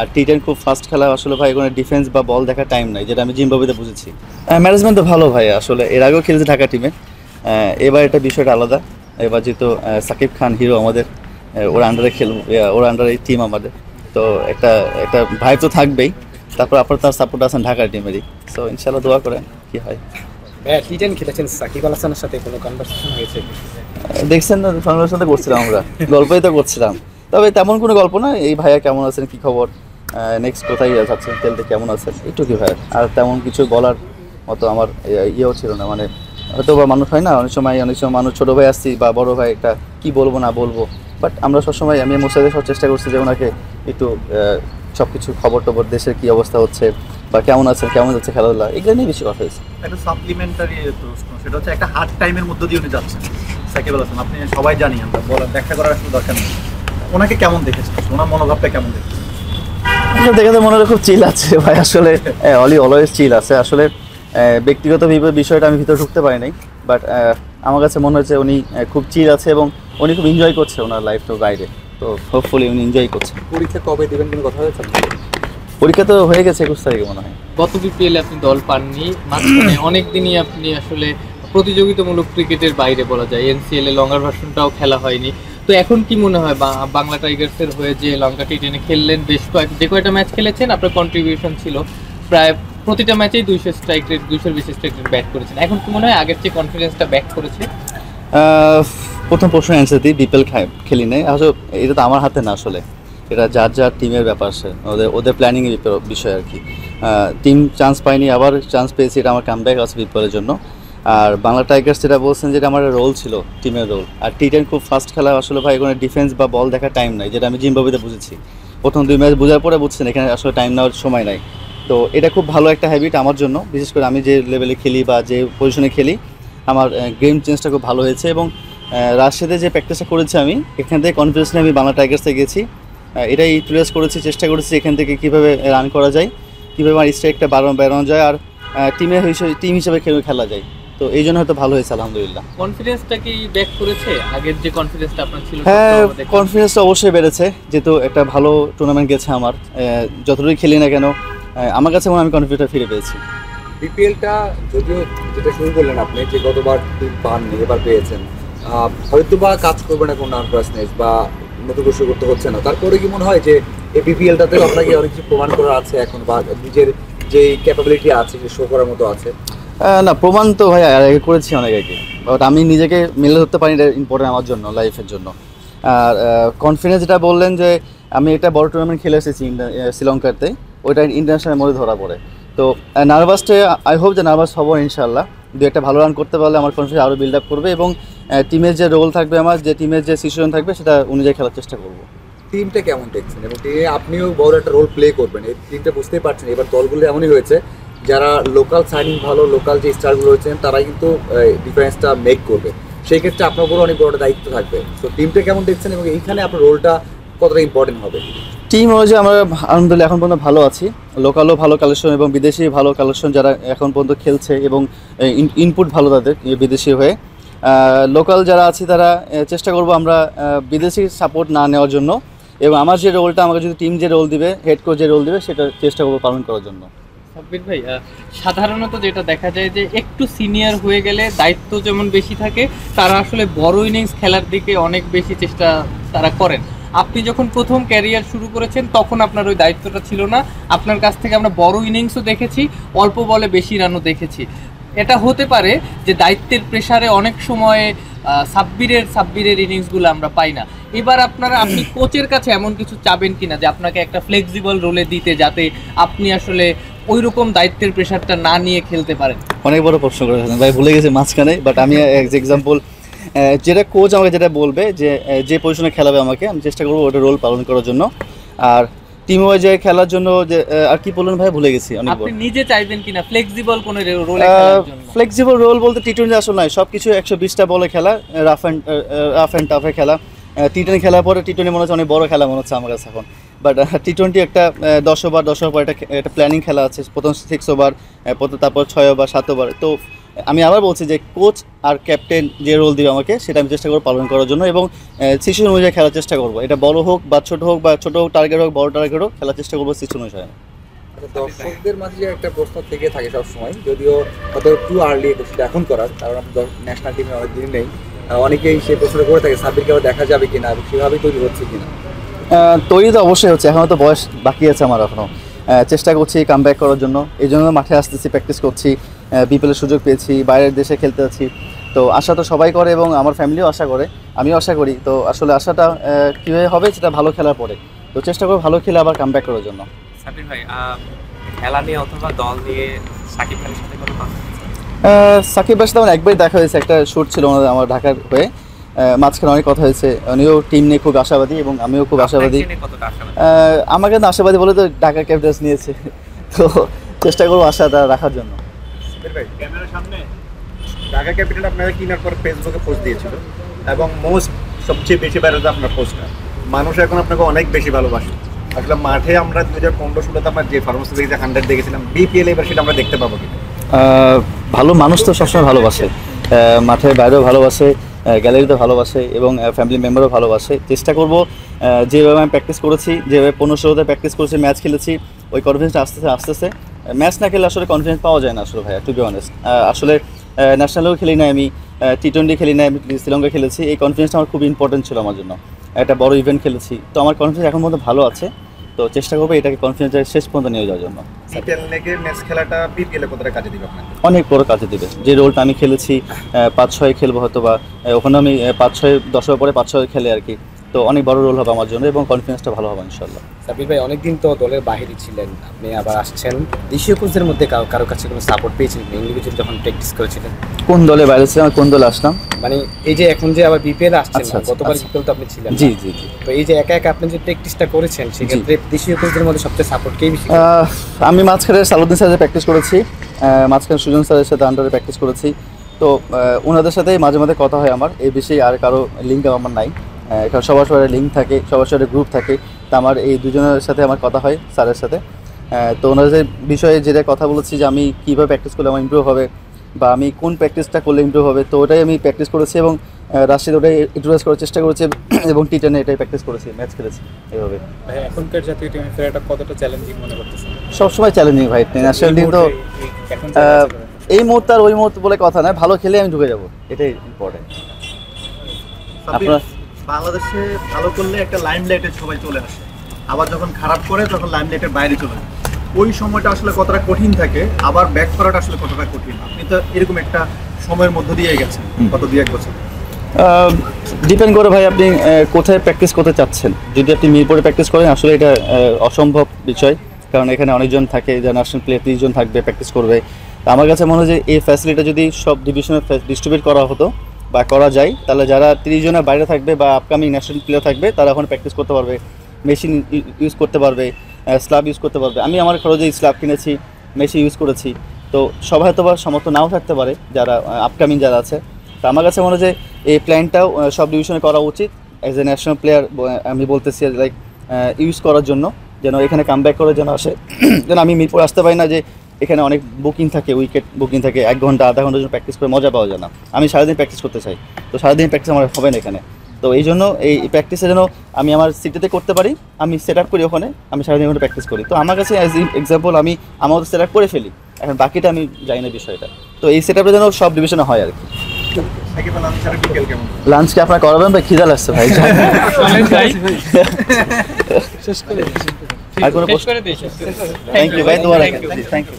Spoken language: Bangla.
আর টি10 খুব ফাস্ট খেলা আসলে ভাই, কোনো ডিফেন্স বা বল দেখার টাইম নাই, যেটা আমি জিম্বাবুয়েতে বুঝেছি। ম্যানেজমেন্ট তো ভালো ভাই, আসলে এর আগেও খেলেছে ঢাকা টিমে। এবার এটা বিষয়টা আলাদা। এবার যেহেতু সাকিব খান হিরো আমাদের, ওর আন্ডারে খেলবো, ওর আন্ডারে টিম আমাদের, তো একটা একটা ভাই তো থাকবেই। তারপর আপনার তার সাপোর্ট আছেন ঢাকা টিমেরই, সো ইনশাল্লাহ দোয়া করেন কি হয়। টি10 খেলেছেন, সাকিব আল হাসানের সাথে কোনো কনভারসেশন হয়েছে? দেখছেন না, ফাংশনের সাথে করছিলাম আমরা, গল্পই তো করছিলাম। তবে তেমন কোনো গল্প না, এই ভাইয়া কেমন আছেন, কি খবর, নেক্সট কোথায় যাচ্ছেন, খেলতে কেমন আছেন, একটু কি ভাই। আর তেমন কিছু বলার মতো আমার ইয়েও ছিল না, মানে হয়তো বা মানুষ হয় না অনেক সময় মানুষ ছোটো ভাই আসছি বা বড় ভাই একটা কি বলবো না বলবো, বাট আমরা সবসময় আমি মোসাইদের সব চেষ্টা করছি যে ওনাকে একটু সব কিছু খবর টবর, দেশের কী অবস্থা হচ্ছে বা কেমন আছেন, কেমন যাচ্ছে খেলাধুলা, এগুলো নিয়ে বেশি কথা হয়েছে। একটা সাপ্লিমেন্টারি প্রশ্ন, সেটা হচ্ছে একটা হার্ড টাইমের মধ্য দিয়ে উনি যাচ্ছেন সাকিব আল হাসান, আপনি সবাই জানি, আমরা বলার ব্যাখ্যা করার আসলে দরকার নেই। ওনাকে কেমন দেখেছেন, ওনার মনোভাবটা কেমন দেখেছেন? দেখে তো মনে হয় খুব চিল আছে ভাই, আসলে অলওয়েজ চিল আছে আসলে। ব্যক্তিগত বিষয়টা আমি ভিতরে ঢুকতে পারি নাই, বাট আমার কাছে মনে হচ্ছে উনি খুব চিল আছে এবং উনি খুব এনজয় করছে ওনার লাইফটা বাইরে, তো হোপফুলি উনি এনজয় করছে। পরীক্ষা কবে দেবেন কোনো কথা হয়েছে? পরীক্ষা তো হয়ে গেছে 21 তারিখে মনে হয়। গত বিপিএলে আপনি দল পাননি, মাঝখানে অনেক দিনই আপনি আসলে প্রতিযোগিতামূলক ক্রিকেটের বাইরে বলা যায়, এনসিএল এ লঙ্গার ভার্সনটাও খেলা হয়নি। তো এখন কি মনে হয় বাংলা টাইগার্সের হয়ে যে লঙ্কা টি10 খেললেন, বেশ যে কয়টা ম্যাচ খেলেছেন আপনার কন্ট্রিবিউশন ছিল প্রায় প্রতিটা ম্যাচেই 200 স্ট্রাইক রেট, 200-এর বেশি স্ট্রাইক রেট ব্যাট করেছেন, এখন কি মনে হয় আগের চেয়ে কনফিডেন্সটা ব্যাক করেছে? প্রথম প্রশ্ন অ্যান্সার দিই, বিপিএল খেলি নাই আসলে, এটা তো আমার হাতে না আসলে, এটা যার যার টিমের ব্যাপার, সে ওদের প্ল্যানিংয়ের বিষয় আর কি। টিম চান্স পাইনি, আবার চান্স পেয়েছি, এটা আমার কামব্যাক আছে বিপিএলের জন্য। আর বাংলা টাইগার্স যেটা বলছেন, যেটা আমার রোল ছিল, টিমের রোল। আর টি10 খুব ফাস্ট খেলা আসলে ভাই, কোনো ডিফেন্স বা বল দেখার টাইম নাই, যেটা আমি জিম্বাবুয়েতে বুঝেছি। প্রথম 2 ম্যাচ বোঝার পরে বুঝছেন এখানে আসলে টাইম নেওয়ার সময় নাই। তো এটা খুব ভালো একটা হ্যাবিট আমার জন্য, বিশেষ করে আমি যে লেভেলে খেলি বা যে পজিশনে খেলি, আমার গেম চেঞ্জটা খুব ভালো হয়েছে। এবং রাজশাহীতে যে প্র্যাকটিসটা করেছি আমি, এখান থেকে কনফিডেন্স নিয়ে আমি বাংলা টাইগার্সে গেছি, এটাই ইউটিলাইজ করেছি, চেষ্টা করেছি এখান থেকে কীভাবে রান করা যায়, কীভাবে আমার স্ট্রাইকটা বাড়ানো যায়, আর টিম হিসেবে খেলা যায়। তো এই জন্য হয়তো ভালো হয়েছে আলহামদুলিল্লাহ। কনফিডেন্সটা কি ব্যাক করেছে? আগের যে কনফিডেন্সটা আপনার ছিল? হ্যাঁ, কনফিডেন্সটা অবশ্যই বেড়েছে, যেহেতু একটা ভালো টুর্নামেন্ট গেছে আমার। যতটুকু খেলি না কেন, আমার কাছে মনে হয় আমি কনফিডেন্সটা ফিরে পেয়েছি। বিপিএলটা যদিও যেটা শুরু করলেন আপনি, যে গতবার পাননি, এবার পেয়েছেন, হয়তো বা কাজ করবে না কোনো নার্ভাসনেস বা নতুন কিছু করতে হচ্ছে না, তারপরে কি মনে হয় যে এই বিপিএলটাতে আপনাকে অনেক কিছু প্রমাণ করার আছে এখন, বা নিজের যে ক্যাপাবিলিটি আছে যে শো করার মতো আছে? না, প্রমাণ তো ভাই আগে করেছি অনেক আগে, বাট আমি নিজেকে মেলে ধরতে পারি, এটা ইম্পর্টেন্ট আমার জন্য, লাইফের জন্য। আর কনফিডেন্স যেটা বললেন যে আমি একটা বড় টুর্নামেন্ট খেলে এসেছি শ্রীলঙ্কাতে, ওইটা ইন্টারন্যাশনাল মধ্যে ধরা পড়ে। তো নার্ভাসটা, আই হোপ যে নার্ভাস হবো ইনশাল্লাহ। একটা ভালো রান করতে পারলে আমার কনফিডেন্স আরও বিল্ড আপ করবে, এবং টিমের যে রোল থাকবে, আমার যে টিমের যে সিচুয়েশন থাকবে, সেটা অনুযায়ী খেলার চেষ্টা করবো। টিমটা কেমন দেখছেন, এবং আপনিও বড় একটা রোল প্লে করবেন এই টিমটা, বুঝতেই পারছেন এবার দলগুলো এমনই হয়েছে, যারা লোকাল সাইনিং ভালো, লোকাল যে স্টারগুলো হয়েছেন তারাই কিন্তু ডিফারেন্সটা মেক করবে, সেই ক্ষেত্রে আপনার উপর অনেক বড় দায়িত্ব থাকবে। তো টিমটা কেমন দেখছেন এবং এইখানে আপনার রোলটা কতটা ইম্পর্টেন্ট হবে? টিম অনুযায়ী আমরা আলহামদুলিল্লাহ এখন পর্যন্ত ভালো আছি, লোকালও ভালো কালেকশন এবং বিদেশি ভালো কালেকশন যারা এখন পর্যন্ত খেলছে, এবং ইনপুট ভালো তাদের বিদেশি হয়ে। লোকাল যারা আছি তারা চেষ্টা করব আমরা বিদেশি সাপোর্ট না নেওয়ার জন্য, এবং আমার যে রোলটা, আমাকে যদি টিম যে রোল দিবে, হেড কোচ যে রোল দিবে, সেটা চেষ্টা করবো পালন করার জন্য। সাব্বির ভাই, সাধারণত যেটা দেখা যায় যে একটু সিনিয়র হয়ে গেলে দায়িত্ব যেমন বেশি থাকে, তারা আসলে বড় ইনিংস খেলার দিকে অনেক বেশি চেষ্টা তারা করেন। আপনি যখন প্রথম ক্যারিয়ার শুরু করেছেন তখন আপনার ওই দায়িত্বটা ছিল না, আপনার কাছ থেকে আমরা বড় ইনিংসও দেখেছি, অল্প বলে বেশি রানও দেখেছি। এটা হতে পারে যে দায়িত্বের প্রেসারে অনেক সময় সাব্বিরের ইনিংসগুলো আমরা পাই না। এবার আপনি কোচের কাছে এমন কিছু চাবেন কিনা যে আপনাকে একটা ফ্লেক্সিবল রোলে দিতে, যাতে আপনি আসলে ওই রকম দায়িত্বের প্রেশারটা না নিয়ে খেলতে পারেন? অনেক বড় প্রশ্ন করেছেন ভাই, ভুলে গেছি মাঝখানে, বাট আমি এক্সাম্পল যেটা কোচ আমাকে যেটা বলবে যে পজিশনে খেলাবে আমাকে, আমি চেষ্টা করবো ওটা রোল পালন করার জন্য। আর টিম ওয়াইজে খেলার জন্য যে আর কি বললেন ভাই, ভুলে গেছি। আপনি নিজে চাইবেন কিনা ফ্লেক্সিবল কোন রোলে খেলার জন্য? ফ্লেক্সিবল রোল বলতে টি20 আসলে নয়, সব কিছু 120টা বলে খেলা, রাফ অ্যান্ড টাফে খেলা। টি10 খেলার পরে টি20 মনে হচ্ছে অনেক বড় খেলা মনে হচ্ছে আমার কাছে এখন, বাট টি20 একটা 10 ওভার একটা প্ল্যানিং খেলা আছে, প্রথম 6 ওভার, তারপর 6 ওভার, 7 ওভার। তো আমি আবার বলছি যে কোচ আর ক্যাপ্টেন যে রোল দিবে আমাকে সেটা আমি চেষ্টা করবো পালন করার জন্য, এবং সিচুয়েশন অনুযায়ী খেলার চেষ্টা করবো। এটা বড় হোক বা ছোট হোক, বা ছোট টার্গেট হোক বড় টার্গেট হোক, খেলার চেষ্টা করবো সিচুয়েশন অনুযায়ী। দর্শকদের মাঝে যে একটা প্রশ্ন থেকে থাকে সবসময়, যদিও হয়তো টু আর্লি সেটা এখন করার, কারণ আপনি ন্যাশনাল টিমে অনেক দিন নেই, অনেকেই সেই প্রশ্নটা করে থাকে সাব্বিরকে আবার দেখা যাবে কিনা, এবং সেভাবেই তৈরি হচ্ছে কিনা। তৈরি তো অবশ্যই হচ্ছে, এখনও তো বয়স বাকি আছে আমার এখনও। চেষ্টা করছি কাম ব্যাক করার জন্য, এই জন্য মাঠে আসতেছি, প্র্যাকটিস করছি, বিপিএলের সুযোগ পেয়েছি, বাইরের দেশে খেলতে যাচ্ছি। তো আশা তো সবাই করে এবং আমার ফ্যামিলিও আশা করে, আমিও আশা করি। তো আসলে আশাটা কীভাবে হবে সেটা ভালো খেলার পরে, তো চেষ্টা করবো ভালো খেলে আবার কাম ব্যাক করার জন্য। সাব্বির ভাই, খেলা নিয়ে অথবা দল নিয়ে সাকিব ভাইয়ের সাথে কোনো কথা? সাকিব ভাইয়ের সাথে আমার একবারই দেখা হয়েছে, একটা শ্যুট ছিল ওনাদের আমার ঢাকার হয়ে, মাঝখানে অনেক কথা হয়েছে। উনিও টিম নিয়ে খুব আশাবাদী এবং আমিও খুব আশাবাদী। কতটা আশাবাদী? আমার কিন্তু আশাবাদী বলে তো ঢাকার ক্যাপিটালস নিয়েছে, তো চেষ্টা করবো আশাটা রাখার জন্য। ক্যামেরার সামনে ঢাকা ক্যাপিটাল আপনারা কিনার পর ফেসবুকে পোস্ট দিয়েছিল, এবং মোস্ট সবচেয়ে বেশি ভাইরাল আপনার পোস্টটা, মানুষ এখন আপনাকে অনেক বেশি ভালোবাসে। আসলে মাঠে আমরা 2015-16 আপনার যে ফার্মাসি লিগে 100 দেখেছিলাম, বিপিএল এবার সেটা আমরা দেখতে পাবো কিনা? ভালো মানুষ তো সবসময় ভালোবাসে, মাঠে বাইরেও ভালোবাসে, গ্যালারিতে ভালোবাসে, এবং ফ্যামিলি মেম্বারও ভালোবাসে। চেষ্টা করব যেভাবে আমি প্র্যাকটিস করেছি, যেভাবে 15-16তে প্র্যাকটিস করেছি, ম্যাচ খেলেছি, ওই কনফিডেন্সটা আস্তে আস্তে ম্যাচ না খেলে আসলে কনফিডেন্স পাওয়া যায় না আসলে ভাইয়া, টু বি অনেস্ট। আসলে ন্যাশনালেও খেলি না আমি, টি20 খেলি না, আমি শ্রীলঙ্কা খেলেছি। এই কনফিডেন্সটা আমার খুব ইম্পর্টেন্ট ছিল আমার জন্য, একটা বড় ইভেন্ট খেলেছি, তো আমার কনফিডেন্স এখন পর্যন্ত ভালো আছে। তো চেষ্টা করবো এটাকে কনফিডেন্সের শেষ পর্যন্ত নিয়ে যাওয়ার জন্য। বিপিএল লেগে ম্যাচ খেলাটা বিপিএলে কতটা কাজে দিবে আপনাকে? অনেক বড় কাজে দিবে। যে রোলটা আমি খেলেছি, 5-6 খেলবো হয়তো, বা ওখানে আমি 5-6 10 পরে 5-6 খেলে আর কি, তো অনেক বড় রোল হবে আমার জন্য এবং কনফিডেন্সটা ভালো হবে ইনশাল্লাহ। সাব্বির ভাই, অনেকদিন তো দলের বাহিরে ছিলেন, আপনি আবার আসছেন, দেশীয় কোচদের মধ্যে কারো কাছে কোনো সাপোর্ট পেয়েছিলেন ইন্ডিভিজুয়াল যখন প্র্যাকটিস করেছিলেন? কোন দলে বাইরে ছিলাম, কোন দলে আসলাম? মানে এই যে এখন যে আবার বিপিএল আসছেন, আচ্ছা, আচ্ছা, গতবার আচ্ছা। বিপিএল তো আপনি ছিলেন। জি জি জি। তো এই যে একা একা আপনি যে প্র্যাকটিসটা করেছেন, সেক্ষেত্রে দেশীয় কোচদের মধ্যে সবচেয়ে সাপোর্ট কে বেশি? আমি মাঝখানে সালুদ্দিন স্যারের প্র্যাকটিস করেছি, মাঝখানে সুজন স্যারের সাথে আন্ডারে প্র্যাকটিস করেছি। তো ওনাদের সাথে মাঝে মাঝে কথা হয় আমার, এই বিষয়ে আর কারো লিঙ্ক আমার নাই, কারণ সবার সবার লিঙ্ক থাকে, সবার সবার গ্রুপ থাকে। তো আমার এই দুজনের সাথে আমার কথা হয়, স্যারের সাথে। তো ওনাদের বিষয়ে যেটা কথা বলেছি যে আমি কীভাবে প্র্যাকটিস করলে আমার ইমপ্রুভ হবে, বা আমি কোন প্র্যাকটিসটা করলে ইমপ্রুভ হবে, তো ওটাই আমি প্র্যাকটিস করেছি এবং রাশিদ ওটাই ইউটিলাইজ করার চেষ্টা করেছি, এবং টি10 এটাই প্র্যাকটিস করেছি, ম্যাচ খেলেছি এইভাবে। ভাই, এখনকার জাতীয় টিমে ফেরাটা কতটা চ্যালেঞ্জিং মনে করতেছেন? সবসময় চ্যালেঞ্জিং ভাই, ন্যাশনাল টিম তো এই মুহূর্তে আর ওই মুহূর্তে বলে কথা নয়, ভালো খেলে আমি ঢুকে যাবো, এটাই ইম্পর্টেন্ট। আপনার বাংলাদেশে ভালো করলে একটা লাইমলাইটে সবাই চলে আসে, আবার যখন খারাপ করে তখন লাইমলাইটের বাইরে চলে যায়। ওই সময়টা আসলে কতটা কঠিন থাকে, আবার ব্যাক করাটা আসলে কতটা কঠিন? আপনি তো এরকম একটা সময়ের মধ্য দিয়ে গেছেন গত 2-1 বছর। ডিপেন্ড করে ভাই, আপনি কোথায় প্র্যাকটিস করতে চাচ্ছেন। যদি আপনি মিরপুরে প্র্যাকটিস করেন, আসলে এটা অসম্ভব বিষয়, কারণ এখানে অনেকজন থাকে, যারা ন্যাশনাল প্লেয়ার 30 জন থাকবে, প্র্যাকটিস করবে। আমার কাছে মনে হয় যে এই ফ্যাসিলিটি যদি সব ডিভিশনে ডিস্ট্রিবিউট করা হতো বা করা যায়, তাহলে যারা 30 জনের বাইরে থাকবে বা আপকামিং ন্যাশনাল প্লেয়ার থাকবে, তারা এখন প্র্যাকটিস করতে পারবে, মেশিন ইউজ করতে পারবে, স্ল্যাব ইউজ করতে পারবে। আমি আমার খরচে স্ল্যাব কিনেছি, মেশিন ইউজ করেছি। তো সবাই হয়তো বা সমর্থ নাও থাকতে পারে যারা আপকামিং যারা আছে। তো আমার কাছে মনে হয় যে এই প্ল্যানটাও সব ডিভিশনে করা উচিত। অ্যাজ এ ন্যাশনাল প্লেয়ার আমি বলতেছি, লাইক ইউজ করার জন্য, যেন এখানে কাম ব্যাক করে যেন আসে। যেন আমি মিরপুর আসতে পারি না যে এখানে অনেক বুকিং থাকে, উইকেট বুকিং থাকে, 1 ঘন্টা আধা ঘন্টার জন্য প্র্যাকটিস করে মজা পাওয়া যায় না। আমি সারাদিন প্র্যাকটিস করতে চাই, তো সারাদিন প্র্যাকটিস আমার হবে না এখানে। তো এই জন্য এই প্র্যাকটিসে যেন আমি আমার সিটিতে করতে পারি, আমি সেট আপ করি ওখানে, আমি সারাদিন ওখানে প্র্যাকটিস করি। তো আমার কাছে অ্যাজ এক্সাম্পল আমি আমার সেট আপ করে ফেলি, এখন বাকিটা আমি জানি না বিষয়টা। তো এই সেট আপটা যেন সব ডিভিশনে হয় আর কি। লাঞ্চকে আপনারা করাবেন ভাই? খিদা লাগছে ভাই। আর কোনো শেষ করে দিই। থ্যাংক ইউ ভাই, দোয়া রাখেন। Thank you.